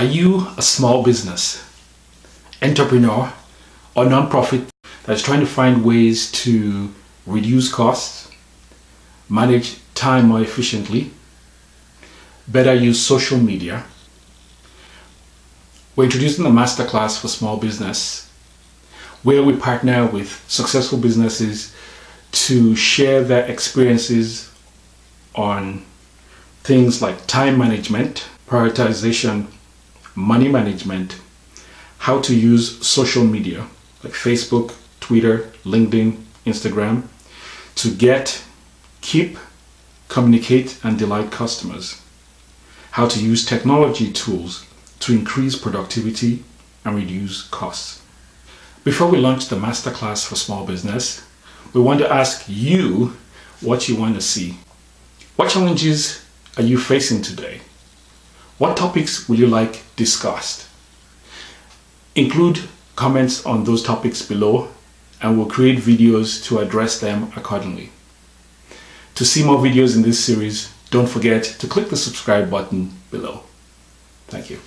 Are you a small business, entrepreneur, or nonprofit that's trying to find ways to reduce costs, manage time more efficiently, better use social media? We're introducing the MasterClass for small business, where we partner with successful businesses to share their experiences on things like time management, prioritization, money management, how to use social media like Facebook, Twitter, LinkedIn, Instagram to keep, communicate, and delight customers, how to use technology tools to increase productivity and reduce costs. Before we launch the Masterclass for small business, we want to ask you what you want to see. What challenges are you facing today? What topics will you like discussed? Include comments on those topics below and we'll create videos to address them accordingly. To see more videos in this series, don't forget to click the subscribe button below. Thank you.